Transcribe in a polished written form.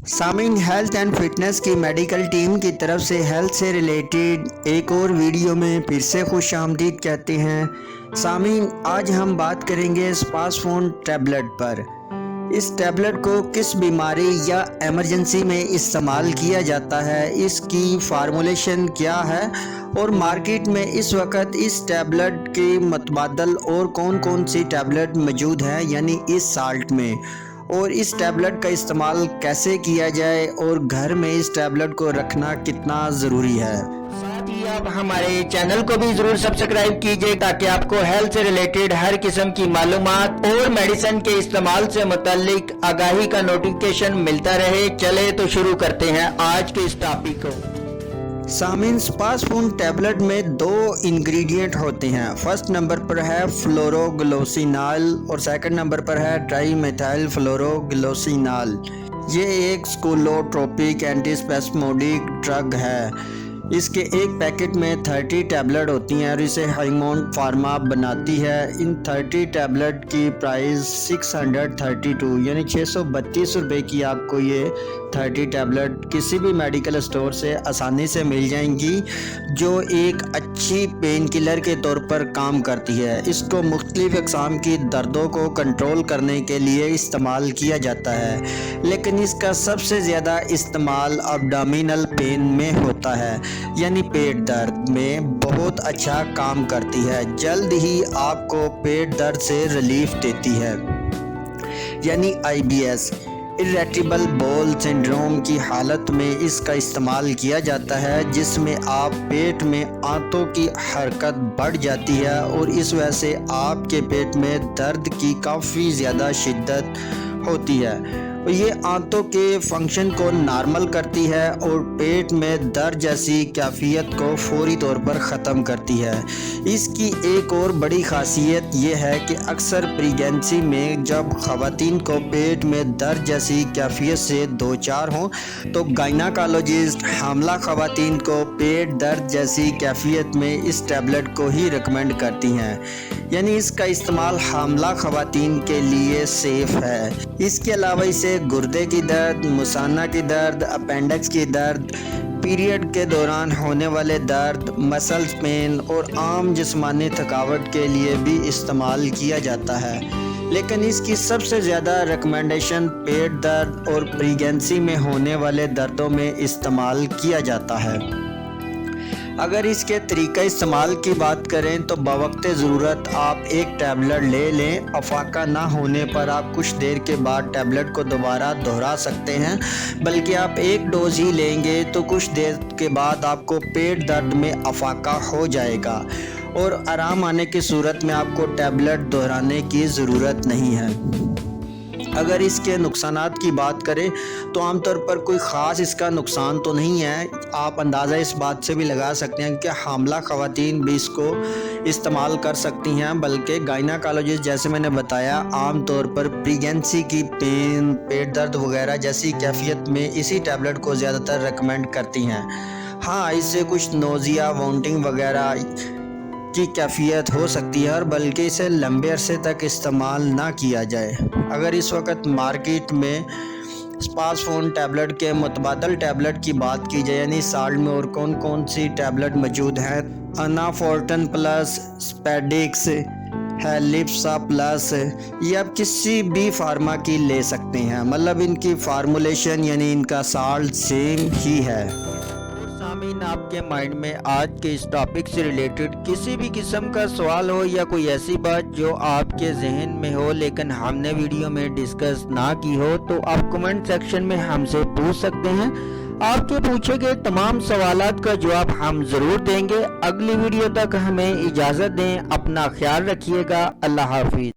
सामीन health and fitness की medical team की तरफ से हेल्थ से रिलेटेड एक और वीडियो में फिर से खुश आमदीद कहते हैं। सामीन, आज हम बात करेंगे स्पासफोन टैबलेट पर। इस टैबलेट को किस बीमारी या एमरजेंसी में इस्तेमाल किया जाता है, इसकी फार्मूलेशन क्या है और मार्केट में इस वक्त इस टैबलेट के मुतबादल और कौन कौन सी टैबलेट मौजूद है यानी इस साल्ट में, और इस टैबलेट का इस्तेमाल कैसे किया जाए और घर में इस टैबलेट को रखना कितना ज़रूरी है। साथ ही आप हमारे चैनल को भी जरूर सब्सक्राइब कीजिए ताकि आपको हेल्थ से रिलेटेड हर किस्म की मालूमात और मेडिसिन के इस्तेमाल से मुताल्लिक आगाही का नोटिफिकेशन मिलता रहे। चले तो शुरू करते हैं आज के इस टॉपिक को। सामीन, स्पासफोन टैबलेट में दो इंग्रेडिएंट होते हैं। फर्स्ट नंबर पर है फ्लोरोग्लिसोनाल और सेकंड नंबर पर है ट्राईमेथाइल फ्लोरोग्लिसोनाल। ये एक स्कूलोट्रोपिक एंटीस्पेस्मोडिक ड्रग है। इसके एक पैकेट में 30 टैबलेट होती हैं और इसे हाइमोन फार्मा बनाती है। इन 30 टैबलेट की प्राइस 632 यानी 632 रुपये की आपको ये 30 टैबलेट किसी भी मेडिकल स्टोर से आसानी से मिल जाएंगी, जो एक अच्छी पेन किलर के तौर पर काम करती है। इसको मुख्तलिफ अक़साम की दर्दों को कंट्रोल करने के लिए इस्तेमाल किया जाता है, लेकिन इसका सबसे ज़्यादा इस्तेमाल अब्डोमिनल पेन में होता है यानी पेट दर्द में बहुत अच्छा काम करती है। जल्द ही आपको पेट दर्द से रिलीफ देती है यानी IBS इरिटेबल बाउल सिंड्रोम की हालत में इसका इस्तेमाल किया जाता है, जिसमें आप पेट में आंतों की हरकत बढ़ जाती है और इस वजह से आपके पेट में दर्द की काफ़ी ज़्यादा शिद्दत होती है। ये आंतों के फंक्शन को नॉर्मल करती है और पेट में दर्द जैसी कैफियत को फौरी तौर पर ख़त्म करती है। इसकी एक और बड़ी खासियत ये है कि अक्सर प्रेगनेंसी में जब ख़वातीन को पेट में दर्द जैसी कैफियत से दो चार हों तो गायनाकोलॉजिस्ट हामला ख़वातीन को पेट दर्द जैसी कैफियत में इस टैबलेट को ही रिकमेंड करती हैं, यानी इसका इस्तेमाल हामला ख़वातीन के लिए सेफ़ है। इसके अलावा इसे गुर्दे की दर्द, मुसाना की दर्द, अपेंडिक्स की दर्द, पीरियड के दौरान होने वाले दर्द, मसल्स पेन और आम जिस्मानी थकावट के लिए भी इस्तेमाल किया जाता है, लेकिन इसकी सबसे ज़्यादा रिकमेंडेशन पेट दर्द और प्रेगनेंसी में होने वाले दर्दों में इस्तेमाल किया जाता है। अगर इसके तरीक़ा इस्तेमाल की बात करें तो बवक्त ज़रूरत आप एक टैबलेट ले लें। अफाका ना होने पर आप कुछ देर के बाद टैबलेट को दोबारा दोहरा सकते हैं, बल्कि आप एक डोज ही लेंगे तो कुछ देर के बाद आपको पेट दर्द में अफाका हो जाएगा और आराम आने की सूरत में आपको टैबलेट दोहराने की ज़रूरत नहीं है। अगर इसके नुकसानात की बात करें तो आमतौर पर कोई ख़ास इसका नुकसान तो नहीं है। आप अंदाज़ा इस बात से भी लगा सकते हैं कि हामला ख़वातीन भी इसको इस्तेमाल कर सकती हैं, बल्कि गायनाकोलॉजिस्ट जैसे मैंने बताया आम तौर पर प्रेगनेंसी की पेन, पेट दर्द वगैरह जैसी कैफियत में इसी टैबलेट को ज़्यादातर रेकमेंड करती हैं। हाँ, इससे कुछ नोज़िया, वॉमिटिंग वगैरह की कैफियत हो सकती है, और बल्कि इसे लंबे अरसे तक इस्तेमाल ना किया जाए। अगर इस वक्त मार्केट में स्पासफोन टैबलेट के मुतबादल टैबलेट की बात की जाए यानी साल्ट में और कौन कौन सी टैबलेट मौजूद हैं, अनाफोर्टन प्लस, स्पेडिक्स है, लिप्सा प्लस, ये आप किसी भी फार्मा की ले सकते हैं। मतलब इनकी फार्मूलेशन यानी इनका साल्ट सेम ही है। सामीन, आपके माइंड में आज के इस टॉपिक से रिलेटेड किसी भी किस्म का सवाल हो या कोई ऐसी बात जो आपके जहन में हो लेकिन हमने वीडियो में डिस्कस ना की हो, तो आप कमेंट सेक्शन में हमसे पूछ सकते हैं। आपके पूछे गए तमाम सवालात का जवाब हम ज़रूर देंगे। अगली वीडियो तक हमें इजाज़त दें। अपना ख्याल रखिएगा। अल्लाह हाफिज़।